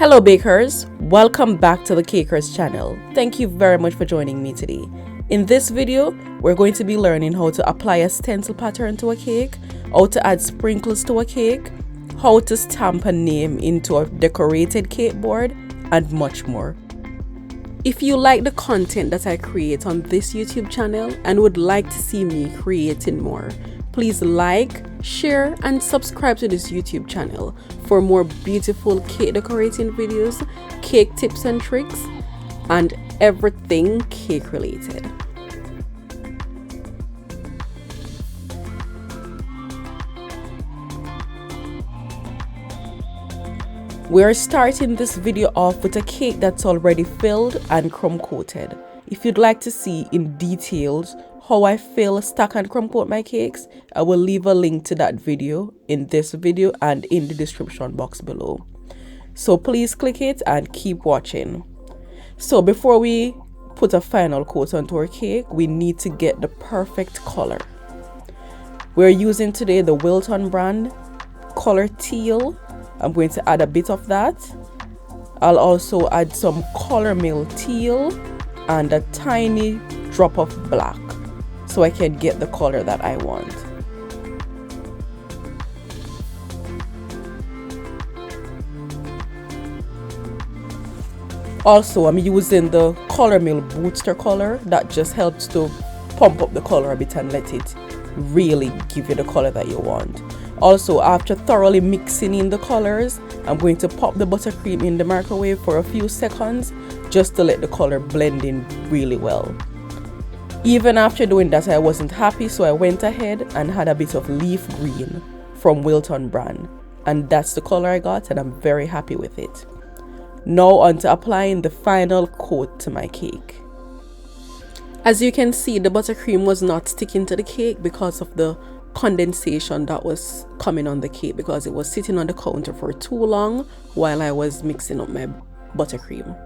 Hello bakers, welcome back to the Cakers channel. Thank you very much for joining me today. In this video, we're going to be learning how to apply a stencil pattern to a cake, how to add sprinkles to a cake, how to stamp a name into a decorated cake board, and much more. If you like the content that I create on this YouTube channel and would like to see me creating more, please like, share, and subscribe to this YouTube channel for more beautiful cake decorating videos, cake tips and tricks, and everything cake related. We're starting this video off with a cake that's already filled and crumb coated. If you'd like to see in details how I fill, stack, and crumb coat my cakes, I will leave a link to that video in this video and in the description box below. So please click it and keep watching. So before we put a final coat onto our cake, we need to get the perfect color. We're using today the Wilton brand color teal. I'm going to add a bit of that. I'll also add some color mill teal and a tiny drop of black so I can get the color that I want. Also, I'm using the color mill booster color that just helps to pump up the color a bit and let it really give you the color that you want. Also, after thoroughly mixing in the colors, I'm going to pop the buttercream in the microwave for a few seconds just to let the color blend in really well. Even after doing that, I wasn't happy, so I went ahead and had a bit of leaf green from Wilton brand, and that's the color I got, and I'm very happy with it. Now on to applying the final coat to my cake. As you can see, the buttercream was not sticking to the cake because of the condensation that was coming on the cake because it was sitting on the counter for too long while I was mixing up my buttercream.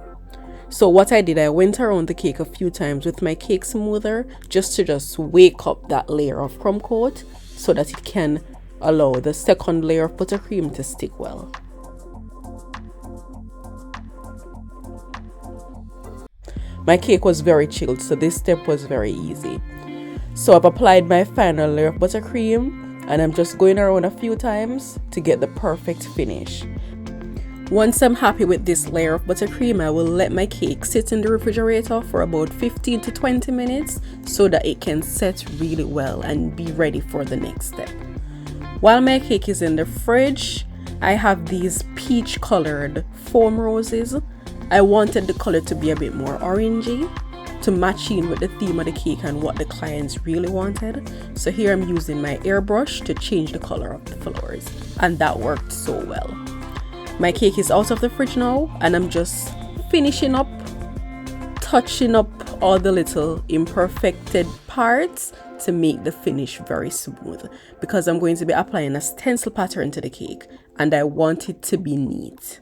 So what I did, I went around the cake a few times with my cake smoother just to wake up that layer of crumb coat so that it can allow the second layer of buttercream to stick well. My cake was very chilled, so this step was very easy. So I've applied my final layer of buttercream and I'm just going around a few times to get the perfect finish. Once I'm happy with this layer of buttercream, I will let my cake sit in the refrigerator for about 15 to 20 minutes so that it can set really well and be ready for the next step. While my cake is in the fridge, I have these peach colored foam roses. I wanted the color to be a bit more orangey to match in with the theme of the cake and what the clients really wanted. So here I'm using my airbrush to change the color of the flowers, and that worked so well. My cake is out of the fridge now, and I'm just finishing up, touching up all the little imperfected parts to make the finish very smooth, because I'm going to be applying a stencil pattern to the cake and I want it to be neat.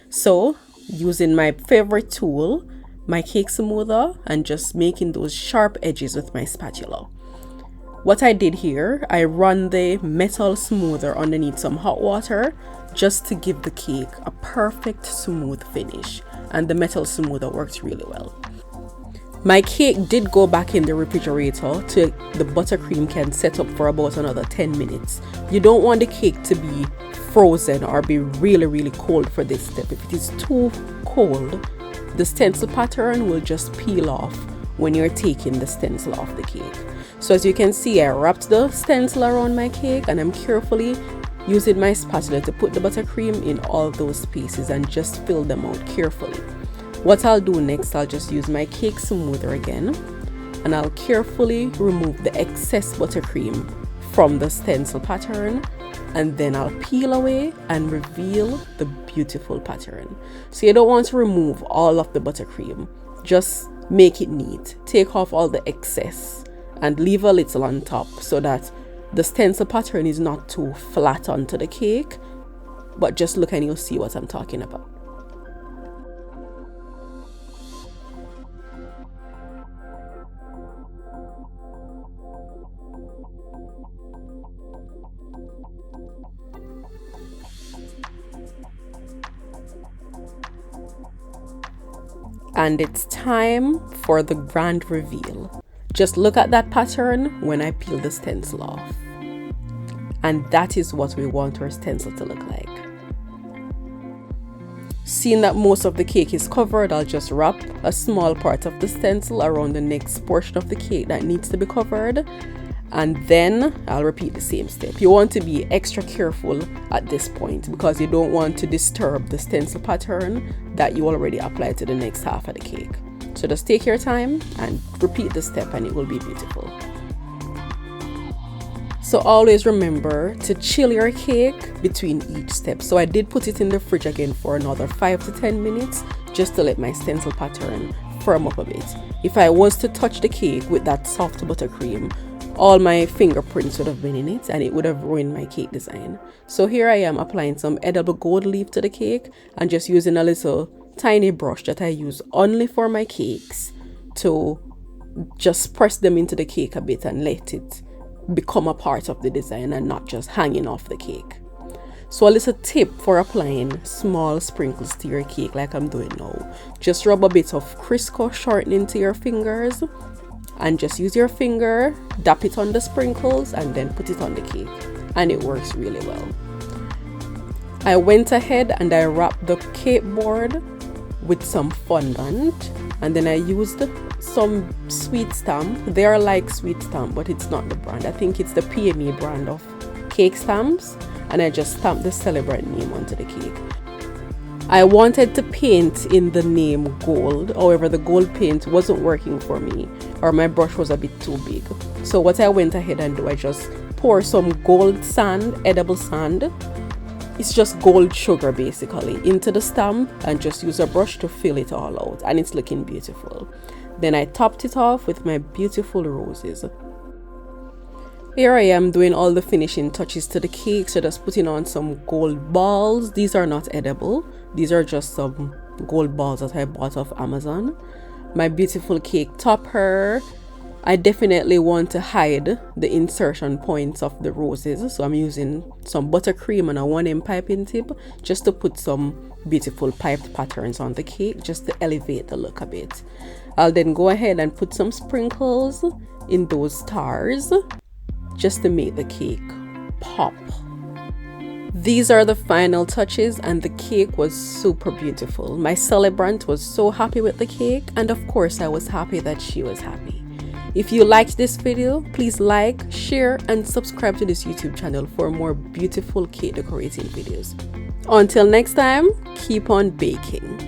So using my favorite tool, my cake smoother, and just making those sharp edges with my spatula. What I did here, I run the metal smoother underneath some hot water just to give the cake a perfect smooth finish, and the metal smoother works really well. My cake did go back in the refrigerator till the buttercream can set up for about another 10 minutes. You don't want the cake to be frozen or be really cold for this step. If it is too cold, the stencil pattern will just peel off when you're taking the stencil off the cake. So as you can see, I wrapped the stencil around my cake and I'm carefully using my spatula to put the buttercream in all those spaces and just fill them out carefully. What I'll do next, I'll just use my cake smoother again and I'll carefully remove the excess buttercream from the stencil pattern, and then I'll peel away and reveal the beautiful pattern. So you don't want to remove all of the buttercream, just make it neat. Take off all the excess and leave a little on top so that the stencil pattern is not too flat onto the cake, but just look and you'll see what I'm talking about. And it's time for the grand reveal. Just look at that pattern when I peel the stencil off. And that is what we want our stencil to look like. Seeing that most of the cake is covered, I'll just wrap a small part of the stencil around the next portion of the cake that needs to be covered. And then I'll repeat the same step. You want to be extra careful at this point because you don't want to disturb the stencil pattern that you already applied to the next half of the cake. So just take your time and repeat the step and it will be beautiful. So always remember to chill your cake between each step. So I did put it in the fridge again for another 5 to 10 minutes just to let my stencil pattern firm up a bit. If I was to touch the cake with that soft buttercream, all my fingerprints would have been in it and it would have ruined my cake design. So here I am applying some edible gold leaf to the cake and just using a little tiny brush that I use only for my cakes to just press them into the cake a bit and let it become a part of the design and not just hanging off the cake. So a little tip for applying small sprinkles to your cake like I'm doing now. Just rub a bit of Crisco shortening to your fingers and just use your finger, dap it on the sprinkles and then put it on the cake, and it works really well. I went ahead and I wrapped the cake board with some fondant and then I used some sweet stamp. They are like sweet stamp but it's not the brand. I think it's the PME brand of cake stamps, and I just stamped the celebrant name onto the cake. I wanted to paint in the name gold, however the gold paint wasn't working for me or my brush was a bit too big. So what I went ahead and do, I just pour some gold sand, edible sand, it's just gold sugar basically, into the stamp and just use a brush to fill it all out, and it's looking beautiful. Then I topped it off with my beautiful roses. Here I am doing all the finishing touches to the cake, so just putting on some gold balls. These are not edible, these are just some gold balls that I bought off Amazon. My beautiful cake topper. I definitely want to hide the insertion points of the roses, so I'm using some buttercream and a 1M piping tip just to put some beautiful piped patterns on the cake just to elevate the look a bit. I'll then go ahead and put some sprinkles in those stars just to make the cake pop. These are the final touches and the cake was super beautiful. My celebrant was so happy with the cake, and of course I was happy that she was happy. If you liked this video, please like, share and subscribe to this YouTube channel for more beautiful cake decorating videos. Until next time, keep on baking.